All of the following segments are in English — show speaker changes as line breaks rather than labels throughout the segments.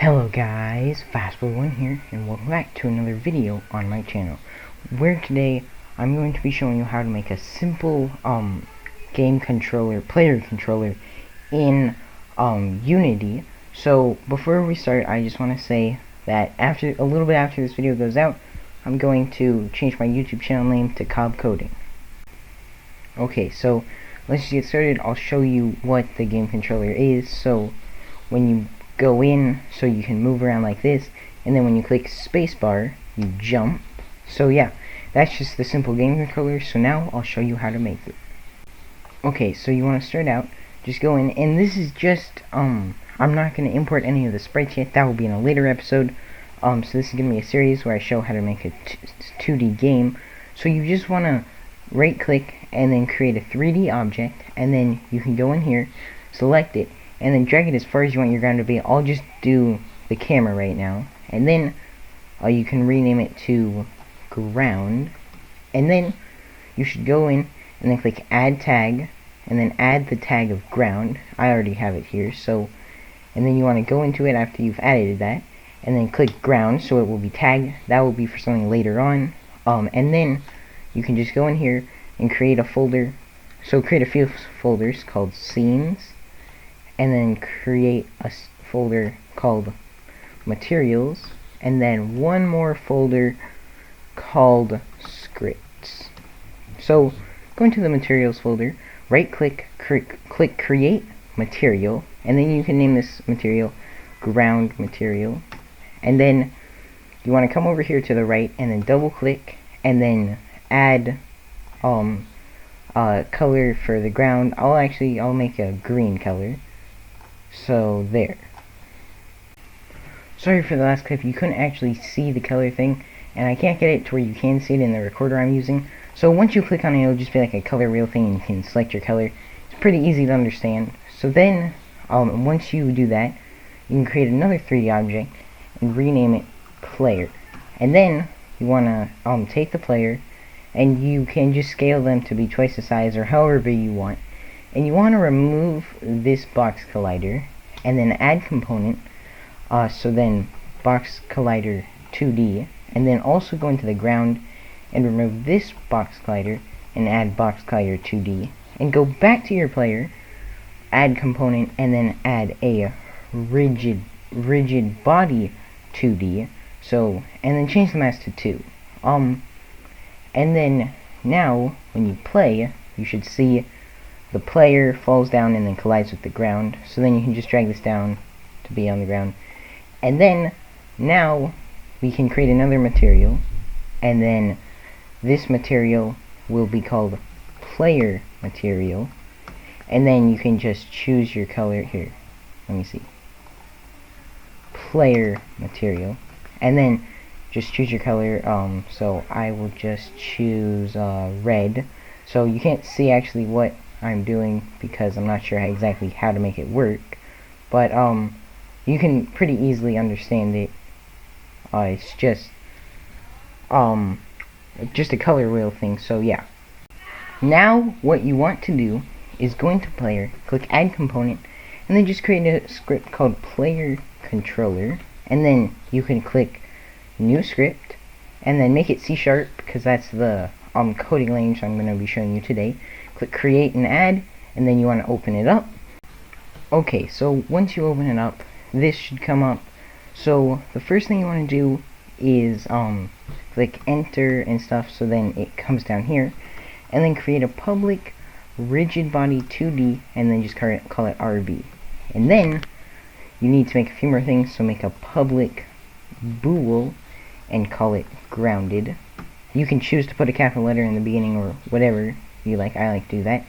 Hello guys, Fastboy1 here, and welcome back to another video on my channel, where today I'm going to be showing you how to make a simple player controller in Unity. So before we start, I just want to say that a little bit after this video goes out, I'm going to change my YouTube channel name to Cobb Coding. Okay, so let's just get started. I'll show you what the game controller is. So when you go in, so you can move around like this, and then when you click spacebar you jump. So yeah, that's just the simple game controller. So now I'll show you how to make it. Okay, so you want to start out, just go in, and this is just I'm not going to import any of the sprites yet. That will be in a later episode. So this is going to be a series where I show how to make a 2D game. So you just want to right click and then create a 3D object, and then you can go in here, select it, and then drag it as far as you want your ground to be. I'll just do the camera right now, and then you can rename it to ground, and then you should go in and then click add tag, and then add the tag of ground. I already have it here, so, and then you want to go into it after you've added that, and then click ground, so it will be tagged. That will be for something later on, and then you can just go in here and create a folder. So create a few folders called scenes, and then create a folder called materials, and then one more folder called scripts. So go into the materials folder, right click, click create material, and then you can name this material ground material, and then you want to come over here to the right and then double click and then add color for the ground. I'll make a green color. So there. Sorry for the last clip, you couldn't actually see the color thing, and I can't get it to where you can see it in the recorder I'm using. So once you click on it, it'll just be like a color wheel thing, and you can select your color. It's pretty easy to understand. So then, once you do that, you can create another 3D object and rename it player. And then you want to take the player, and you can just scale them to be twice the size or however big you want. And you want to remove this box collider and then add component, so then box collider 2D, and then also go into the ground and remove this box collider and add box collider 2D, and go back to your player, add component, and then add a rigid body 2D, so, and then change the mask to 2. And then now when you play, you should see the player falls down and then collides with the ground. So then you can just drag this down to be on the ground. And then now we can create another material, and then this material will be called player material. And then you can just choose your color here. Let me see. Player material. And then just choose your color. So I will just choose red. So you can't see actually what I'm doing because I'm not sure exactly how to make it work, but you can pretty easily understand it. It's just a color wheel thing. So yeah, now what you want to do is go into player, click add component, and then just create a script called player controller, and then you can click new script and then make it C# because that's the coding language I'm going to be showing you today. Click create and add, and then you want to open it up. Okay, so once you open it up, this should come up. So the first thing you want to do is click enter and stuff, so then it comes down here, and then create a public rigid body 2D, and then just call it RB. And then you need to make a few more things, so make a public bool and call it grounded. You can choose to put a capital letter in the beginning or whatever you like. I like to do that.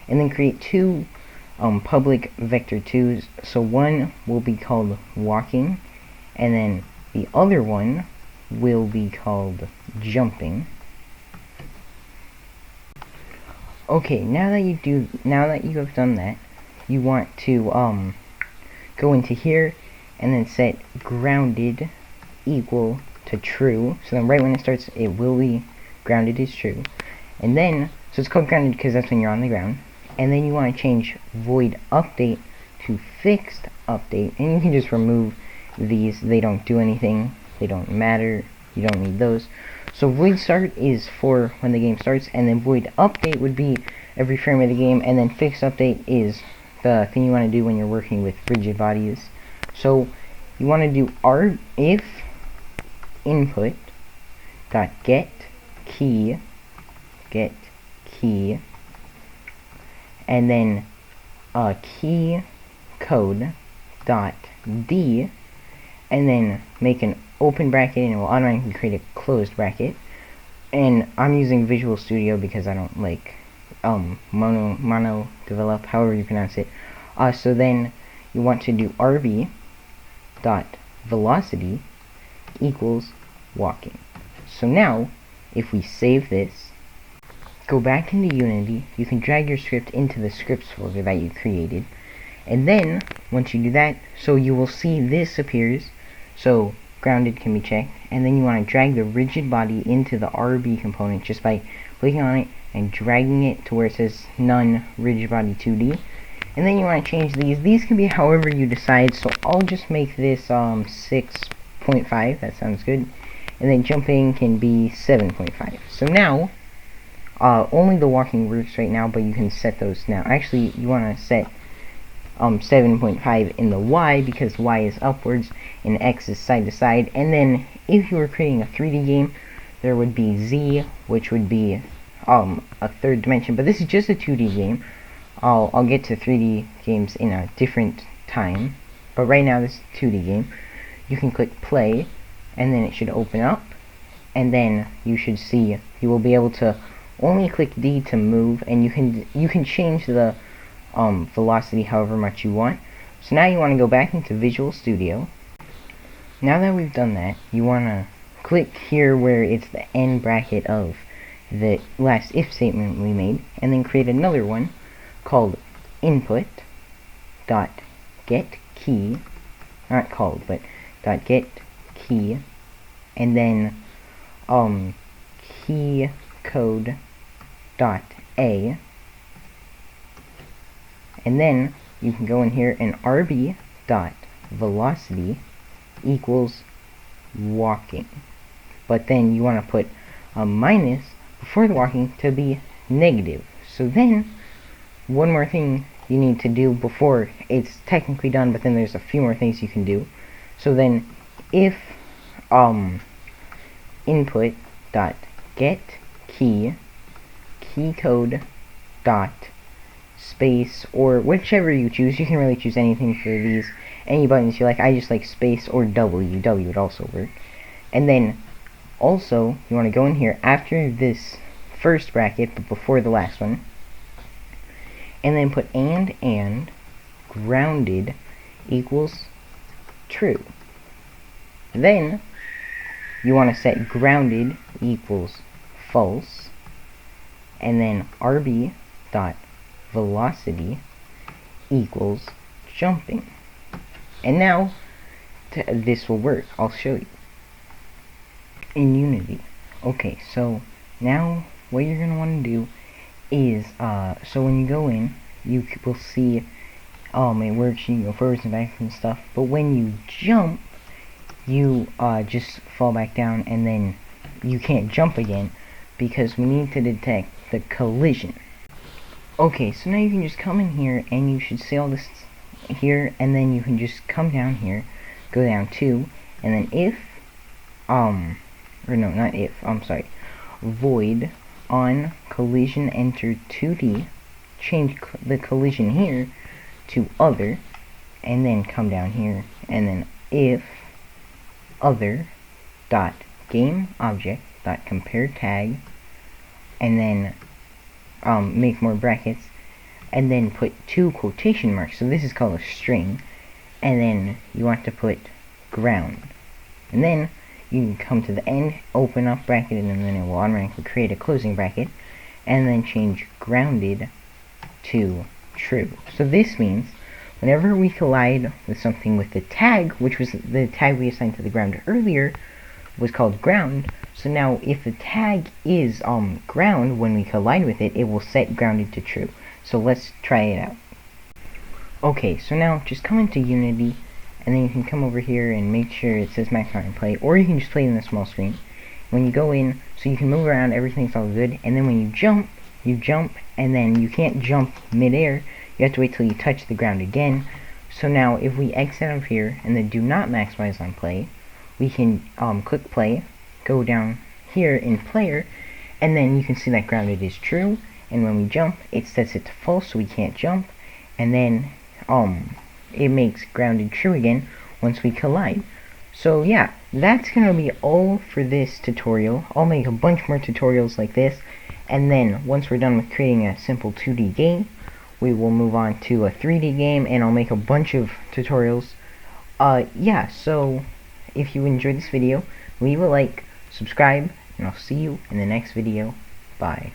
And then create two public vector 2s. So one will be called walking, and then the other one will be called jumping. Okay, now that you have done that, you want to go into here and then set grounded equal to true. So then right when it starts, it will be grounded is true. And then, so it's called grounded because that's when you're on the ground. And then you want to change void update to fixed update, and you can just remove these, they don't do anything, they don't matter, you don't need those. So void start is for when the game starts, and then void update would be every frame of the game, and then fixed update is the thing you want to do when you're working with rigid bodies. So you want to do if input dot get key, and then key code dot d, and then make an open bracket, and it will automatically create a closed bracket. And I'm using Visual Studio because I don't like mono develop, however you pronounce it. So then you want to do rb dot velocity equals walking. So now if we save this, go back into Unity, you can drag your script into the scripts folder that you created, and then once you do that, so you will see this appears, so grounded can be checked, and then you want to drag the rigid body into the RB component just by clicking on it and dragging it to where it says none rigid body 2D. And then you want to change these can be however you decide, so I'll just make this 6.5, that sounds good, and then jumping can be 7.5. So now only the walking works right now, but you can set those now. Actually, you want to set 7.5 in the Y, because Y is upwards and X is side to side. And then if you were creating a 3D game, there would be Z, which would be a third dimension, but this is just a 2D game. I'll get to 3D games in a different time, but right now this is a 2D game. You can click play, and then it should open up, and then you should see, you will be able to only click D to move, and you can change the velocity however much you want. So now you want to go back into Visual Studio. Now that we've done that, you want to click here where it's the end bracket of the last if statement we made, and then create another one called input dot get key, not called, but dot get key, and then key code dot a, and then you can go in here and rb dot velocity equals walking, but then you want to put a minus before the walking to be negative. So then one more thing you need to do before it's technically done, but then there's a few more things you can do. So then if input dot get key code dot space, or whichever you choose, you can really choose anything for these, any buttons you like. I just like space or W would also work. And then also you want to go in here after this first bracket but before the last one, and then put and grounded equals true. Then you want to set grounded equals false, and then rb dot velocity equals jumping. And now this will work. I'll show you in Unity. Okay, so now what you're going to want to do is so when you go in, you will see it works, you can go forwards and back and stuff, but when you jump, you just fall back down, and then you can't jump again because we need to detect the collision. Okay, so now you can just come in here and you should see all this here, and then you can just come down here, go down 2, and then if or no, not if, I'm sorry, void on collision enter 2D, change the collision here to other, and then come down here, and then if other dot game object dot compare tag, and then make more brackets, and then put 2 quotation marks, so this is called a string, and then you want to put ground, and then you can come to the end, open up bracket, and then it will automatically create a closing bracket, and then change grounded to true. So this means whenever we collide with something with the tag, which was the tag we assigned to the ground earlier, was called ground. So now if the tag is ground, when we collide with it, it will set grounded to true. So let's try it out. Okay, so now just come into Unity, and then you can come over here and make sure it says maximize and play, or you can just play it in the small screen. When you go in, so you can move around, everything's all good, and then when you jump, and then you can't jump mid-air, you have to wait till you touch the ground again. So now, if we exit out of here, and then do not maximize on play, we can click play, go down here in player, and then you can see that grounded is true, and when we jump, it sets it to false, so we can't jump, and then it makes grounded true again once we collide. So yeah, that's gonna be all for this tutorial. I'll make a bunch more tutorials like this, and then once we're done with creating a simple 2D game, we will move on to a 3D game, and I'll make a bunch of tutorials. Yeah, so if you enjoyed this video, leave a like, subscribe, and I'll see you in the next video. Bye.